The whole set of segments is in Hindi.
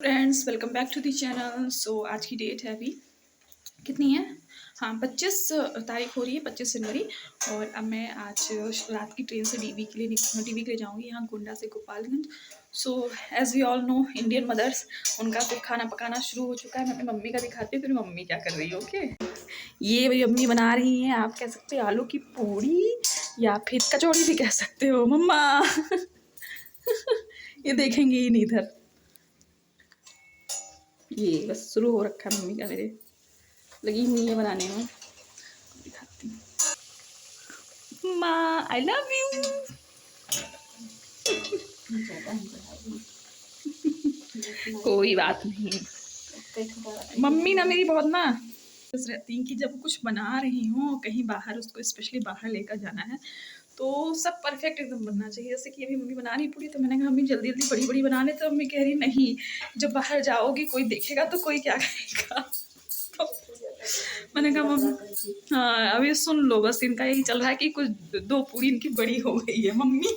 Friends welcome back to the channel. So आज की डेट है अभी कितनी है? हाँ, 25 तारीख हो रही है, 25 जनवरी। और अब मैं आज रात की ट्रेन से डीवी के लिए जाऊँगी, यहाँ गोंडा से Gopalganj. So as we all know, Indian mothers, उनका फिर खाना पकाना शुरू हो चुका है। मैं अपनी मम्मी का दिखाती हूँ फिर मम्मी क्या कर रही है। ओके, ये मेरी मम्मी बना रही हैं, आप कह सकते हो आलू की पूड़ी या फिर कचौड़ी भी कह सकते हो मम्मा। ये देखेंगे ही नहीं इधर। ये बस शुरू हो रखा है मम्मी का, मेरे लगी हुई है बनाने में। दिखाती हूँ, माँ आई लव यू। कोई बात नहीं, मम्मी ना मेरी बहुत ना बस रहती हैं कि जब कुछ बना रही हूँ कहीं बाहर, उसको स्पेशली बाहर लेकर जाना है तो सब परफेक्ट एकदम बनना चाहिए। जैसे कि अभी मम्मी बना रही पूरी, तो मैंने कहा मम्मी जल्दी जल्दी बड़ी बड़ी बना ले, तो मम्मी कह रही नहीं, जब बाहर जाओगी कोई देखेगा तो कोई क्या कहेगा। तो मैंने कहा मम्मी, हाँ अभी सुन लो, बस इनका यही चल रहा है कि कुछ दो पूरी इनकी बड़ी हो गई है मम्मी।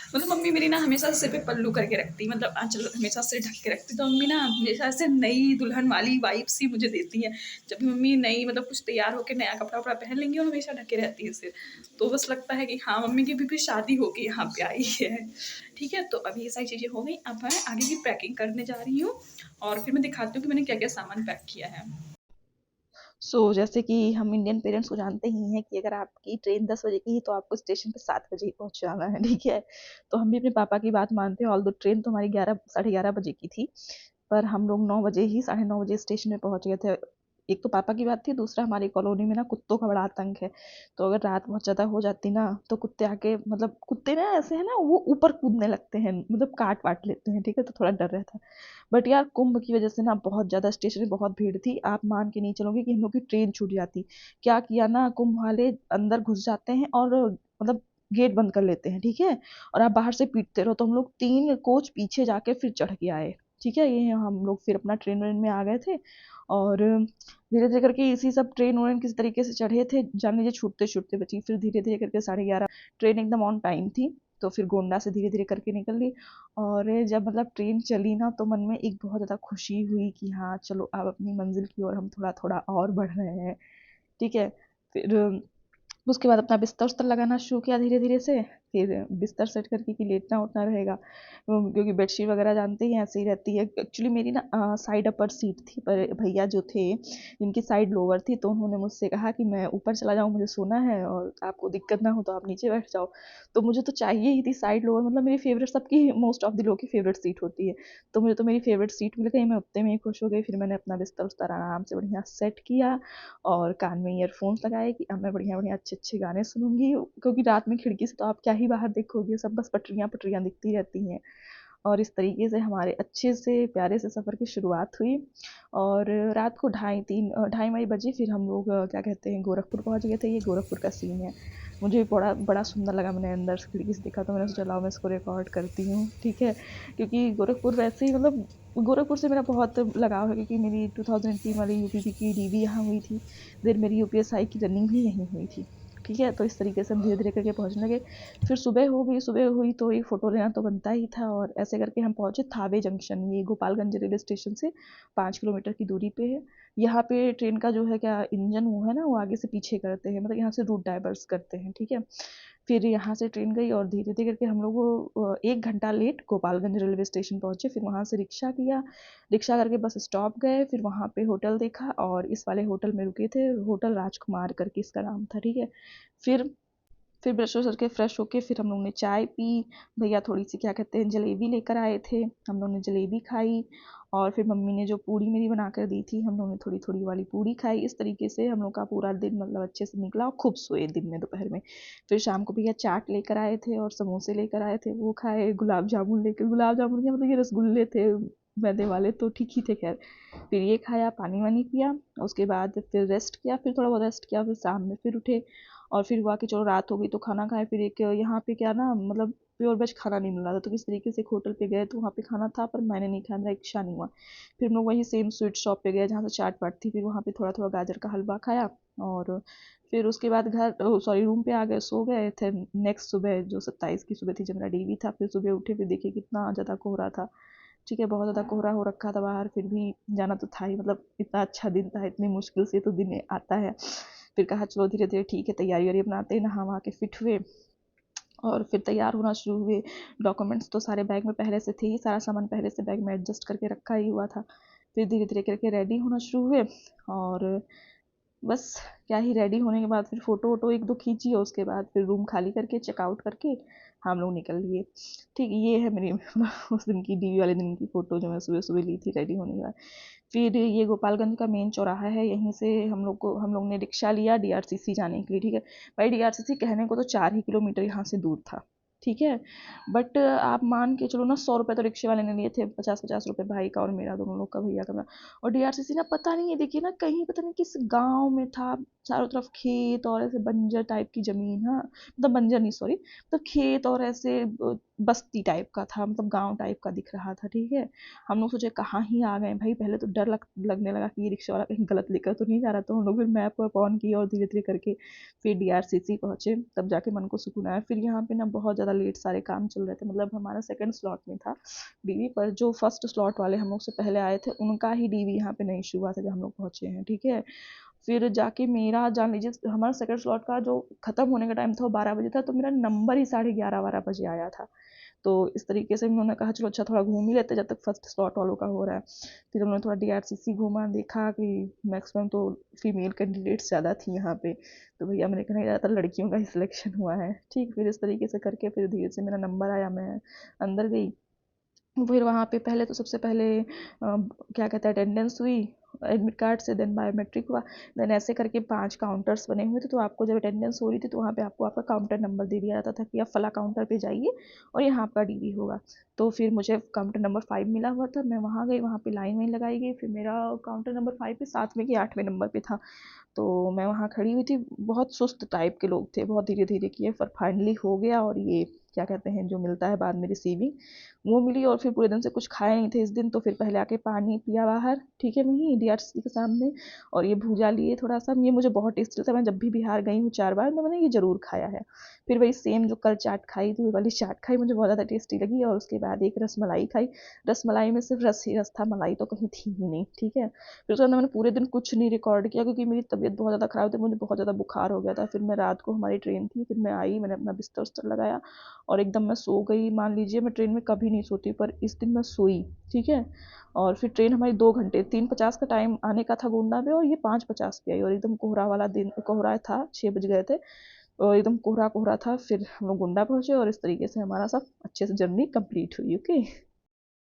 मतलब मम्मी मेरी ना हमेशा सिर पे पल्लू करके रखती, मतलब आंचल हमेशा सिर ढक के रखती, तो मम्मी ना हमेशा से नई दुल्हन वाली वाइब्स ही मुझे देती है। जब भी मम्मी नई मतलब कुछ तैयार होकर नया कपड़ा वपड़ा पहन लेंगी और हमेशा ढके रहती है सिर, तो बस लगता है कि हाँ मम्मी की भी शादी होके यहाँ पे आई है। ठीक है, तो अभी ये सारी चीज़ें हो गई, अब मैं आगे की पैकिंग करने जा रही हूँ और फिर मैं दिखाती हूँ कि मैंने क्या क्या सामान पैक किया है। जैसे कि हम इंडियन पेरेंट्स को जानते ही हैं कि अगर आपकी ट्रेन 10 बजे की है तो आपको स्टेशन पे 7 बजे ही पहुंच जाना है। ठीक है, तो हम भी अपने पापा की बात मानते हैं। ऑल दो ट्रेन तो हमारी 11 साढ़े 11 बजे की थी, पर हम लोग 9 बजे ही, 9:30 स्टेशन में पहुंच गए थे। एक तो पापा की बात थी, दूसरा हमारी कॉलोनी में ना कुत्तों का बड़ा आतंक है। तो अगर रात बहुत ज़्यादा हो जाती ना, तो कुत्ते आके, मतलब कुत्ते ना ऐसे है ना, वो ऊपर कूदने लगते हैं, मतलब काट वाट लेते हैं। ठीक है, तो थोड़ा डर रहता है। बट यार कुंभ की वजह से ना बहुत ज़्यादा स्टेशन में बहुत भीड़ थी, आप मान के नहीं चलोगे कि हम लोग की ट्रेन छूट जाती। क्या किया ना, कुंभ वाले अंदर घुस जाते हैं और मतलब गेट बंद कर लेते हैं। ठीक है, और आप बाहर से पीटते रहो, तो हम लोग 3 कोच पीछे जाके फिर चढ़ के आए। ठीक है, ये हम लोग फिर अपना ट्रेन व्रेन में आ गए थे और धीरे धीरे करके इसी सब ट्रेन व्रेन किसी तरीके से चढ़े थे, जान लीजिए छूटते छूटते बची। फिर धीरे धीरे करके 11:30 ट्रेन एकदम ऑन टाइम थी, तो फिर गोंडा से धीरे धीरे करके निकल ली। और जब मतलब ट्रेन चली ना, तो मन में एक बहुत ज़्यादा खुशी हुई कि हाँ चलो अब अपनी मंजिल की ओर हम थोड़ा थोड़ा और बढ़ रहे हैं। ठीक है, फिर उसके बाद अपना बिस्तर उस्तर लगाना शुरू किया धीरे धीरे से। फिर बिस्तर सेट करके कि लेटना उठना रहेगा, क्योंकि बेडशीट वगैरह जानते ही ऐसे ही रहती है। एक्चुअली मेरी ना साइड अपर सीट थी, पर भैया जो थे जिनकी साइड लोअर थी, तो उन्होंने मुझसे कहा कि मैं ऊपर चला जाऊँ, मुझे सोना है, और आपको दिक्कत ना हो तो आप नीचे बैठ जाओ। तो मुझे तो चाहिए ही थी साइड लोअर, मतलब मेरी फेवरेट, सबकी मोस्ट ऑफ द लोग की फेवरेट सीट होती है। तो मुझे तो मेरी फेवरेट सीट मिल गई, मैं उतने में ही खुश हो गई। फिर मैंने अपना बिस्तर उस्तर आराम से बढ़िया सेट किया और कान में ईयरफोन्स लगाए कि अब मैं बढ़िया बढ़िया अच्छे अच्छे गाने सुनूंगी, क्योंकि रात में खिड़की से तो आप क्या ही बाहर देखोगे, सब बस पटरियाँ पटरियाँ दिखती रहती हैं। और इस तरीके से हमारे अच्छे से प्यारे से सफ़र की शुरुआत हुई। और रात को 2:30 2:30 बजे फिर हम लोग क्या कहते हैं, गोरखपुर पहुंच गए थे। ये गोरखपुर का सीन है, मुझे बड़ा बड़ा सुंदर लगा। मैंने अंदर से खिड़की से देखा तो मैंने सोचा लाओ मैं इसको रिकॉर्ड करती हूँ। ठीक है, क्योंकि गोरखपुर वैसे ही, मतलब गोरखपुर से मेरा बहुत लगाव है, क्योंकि मेरी 2003 वाली यूपीपी की डीवी यहाँ हुई थी, फिर मेरी यूपीएसआई की रनिंग भी यहीं हुई थी। ठीक है, तो इस तरीके से हम धीरे धीरे करके पहुँचने लगे। फिर सुबह हो गई, सुबह हुई तो एक फ़ोटो लेना तो बनता ही था, और ऐसे करके हम पहुँचे थावे जंक्शन। ये गोपालगंज रेलवे स्टेशन से 5 किलोमीटर की दूरी पे है। यहाँ पे ट्रेन का जो है क्या इंजन वो है ना, वो आगे से पीछे करते हैं, मतलब यहाँ से रूट डाइवर्स करते हैं। ठीक है, फिर यहाँ से ट्रेन गई और धीरे धीरे करके हम लोग 1 घंटा लेट गोपालगंज रेलवे स्टेशन पहुँचे। फिर वहाँ से रिक्शा किया, रिक्शा करके बस स्टॉप गए, फिर वहाँ पे होटल देखा और इस वाले होटल में रुके थे, होटल राजकुमार करके इसका नाम था। ठीक है, फिर फिर ब्रश व्रश करके फ्रेश होके फिर हम लोग ने चाय पी। भैया थोड़ी सी क्या कहते हैं जलेबी लेकर आए थे, हम लोग ने जलेबी खाई। और फिर मम्मी ने जो पूड़ी मेरी बना कर दी थी, हम लोग ने थोड़ी थोड़ी वाली पूड़ी खाई। इस तरीके से हम लोग का पूरा दिन मतलब अच्छे से निकला और खूब सोए दिन में, दोपहर में। फिर शाम को भैया चाट लेकर आए थे और समोसे लेकर आए थे, वो खाए। गुलाब जामुन के मतलब ये रसगुल्ले थे मैदे वाले, तो ठीक ही थे खैर। फिर ये खाया, पानी वानी पिया, उसके बाद फिर रेस्ट किया, फिर थोड़ा बहुत रेस्ट किया, फिर शाम में फिर उठे। और फिर हुआ कि चलो रात हो गई तो खाना खाएं। फिर एक यहाँ पे क्या ना, मतलब प्योर वेज खाना नहीं मिल रहा था, तो किस तरीके से एक होटल पे गए तो वहाँ पे खाना था, पर मैंने नहीं खाया, मेरा इच्छा नहीं हुआ। फिर हम लोग वहीं सेम स्वीट शॉप पे गए जहाँ से चाट वाट थी, फिर वहाँ पे थोड़ा थोड़ा गाजर का हलवा खाया। और फिर उसके बाद रूम पे आ गए, सो गए थे। नेक्स्ट सुबह जो 27 की सुबह थी, जब मेरा डीवी था, फिर सुबह उठे, फिर देखे कितना ज़्यादा कोहरा था। ठीक है, बहुत ज़्यादा कोहरा हो रखा था बाहर, फिर भी जाना तो था ही, मतलब इतना अच्छा दिन था, इतनी मुश्किल से तो दिन आता है। फिर कहा चलो धीरे धीरे ठीक है, तैयारी वारी बनाते हैं, नहा वहा के फिट हुए और फिर तैयार होना शुरू हुए। डॉक्यूमेंट्स तो सारे बैग में पहले से थे ही, सारा सामान पहले से बैग में एडजस्ट करके रखा ही हुआ था। फिर धीरे धीरे करके रेडी होना शुरू हुए और बस क्या ही, रेडी होने के बाद फिर फ़ोटो वोटो एक दो खींची और उसके बाद फिर रूम खाली करके चेकआउट करके हम लोग निकल लिए। ठीक, ये है मेरी उस दिन की डीवी वाले दिन की फ़ोटो जो मैं सुबह सुबह ली थी रेडी होने के बाद। फिर ये गोपालगंज का मेन चौराहा है, यहीं से हम लोग ने रिक्शा लिया डीआरसीसी जाने के लिए। ठीक है भाई, डीआरसीसी कहने को तो 4 ही किलोमीटर यहाँ से दूर था। ठीक है, बट आप मान के चलो ना, 100 रुपये तो रिक्शे वाले ने लिए थे, 50-50 रुपये भाई का और मेरा, दोनों लोग का, भैया का मेरा। और डीआरसीसी ना, पता नहीं है, देखिए ना, कहीं पता नहीं किस गांव में था, चारों तरफ खेत और ऐसे बंजर टाइप की जमीन। हाँ मतलब बंजर नहीं, सॉरी, मतलब खेत और ऐसे बस्ती टाइप का था, मतलब गांव टाइप का दिख रहा था। ठीक है, हम लोग सोचे कहाँ ही आ गए भाई, पहले तो डर लगने लगा कि ये रिक्शा वाला कहीं गलत लेकर तो नहीं जा रहा। तो हम लोग फिर मैप वैप ऑन किया और धीरे धीरे करके फिर डीआरसीसी पहुँचे, तब जाके मन को सुकून आया। फिर यहाँ पे ना बहुत ज़्यादा लेट सारे काम चल रहे थे, मतलब हमारा सेकंड स्लॉट में था डीवी, पर जो फर्स्ट स्लॉट वाले हम लोग से पहले आए थे उनका ही डीवी यहाँ पे नहीं इशू हुआ था जब हम लोग पहुँचे हैं। ठीक है, फिर जाके मेरा, जान लीजिए हमारा सेकंड स्लॉट का जो खत्म होने का टाइम था वो 12 बजे था, तो मेरा नंबर ही 11:30-12 बजे आया था। तो इस तरीके से उन्होंने कहा चलो अच्छा थोड़ा घूम ही लेते जब तक फर्स्ट स्लॉट वालों का हो रहा है। फिर उन्होंने थोड़ा डीआरसीसी घूमा, देखा कि मैक्सिमम तो फीमेल कैंडिडेट्स ज़्यादा थी यहाँ पे, तो भैया मैंने कहा ज़्यादातर लड़कियों का ही सिलेक्शन हुआ है। ठीक, फिर इस तरीके से करके फिर धीरे से मेरा नंबर आया, मैं अंदर गई। फिर वहाँ पे पहले तो सबसे पहले क्या कहते हैं, अटेंडेंस हुई एडमिट कार्ड से, देन बायोमेट्रिक हुआ, देन ऐसे करके 5 काउंटर्स बने हुए थे। तो आपको जब अटेंडेंस हो रही थी तो वहाँ पे आपको आपका काउंटर नंबर दे दिया जाता था कि आप फला काउंटर पे जाइए और यहाँ आपका डीवी होगा। तो फिर मुझे काउंटर नंबर 5 मिला हुआ था, मैं वहाँ गई, वहाँ पे लाइन वाइन लगाई गई, फिर मेरा काउंटर नंबर 5 पे 7वें कि 8वें नंबर पे था। तो मैं वहाँ खड़ी हुई थी, बहुत सुस्त टाइप के लोग थे, बहुत धीरे धीरे किए, पर फाइनली हो गया। और ये क्या कहते हैं जो मिलता है बाद में रिसीविंग, वो मिली। और फिर पूरे दिन से कुछ खाए नहीं थे इस दिन, तो फिर पहले आके पानी पिया बाहर, ठीक है, वहीं डीआरसी के सामने, और ये भूजा लिए थोड़ा सा, ये मुझे बहुत टेस्टी लगता है, मैं जब भी बिहार गई हूँ 4 बार तो मैंने ये ज़रूर खाया है। फिर वही सेम जो कल चाट खाई थी, वो वाली चाट खाई, मुझे बहुत ज़्यादा टेस्टी लगी। और उसके बाद एक रसमलाई खाई, रसमलाई में सिर्फ रस ही रस था, मलाई तो कहीं थी ही नहीं। ठीक है, फिर उसके बाद मैंने पूरे दिन कुछ नहीं रिकॉर्ड किया क्योंकि मेरी तबीयत बहुत ज़्यादा ख़राब थी, मुझे बहुत ज़्यादा बुखार हो गया था। फिर मैं रात को, हमारी ट्रेन थी, फिर मैं आई, मैंने अपना बिस्तर उस्तर लगाया और एकदम मैं सो गई। मान लीजिए मैं ट्रेन में कभी नहीं सोती, पर इस दिन मैं सोई। ठीक है, और फिर ट्रेन हमारी 2 घंटे, 3:50 का टाइम आने का था गोंडा में, और ये 5:50 पे आई, और एकदम कोहरा वाला दिन, कोहरा था, 6 बज गए थे और एकदम कोहरा कोहरा था। फिर हम लोग गोंडा पहुँचे और इस तरीके से हमारा सब अच्छे से जर्नी कंप्लीट हुई। ओके।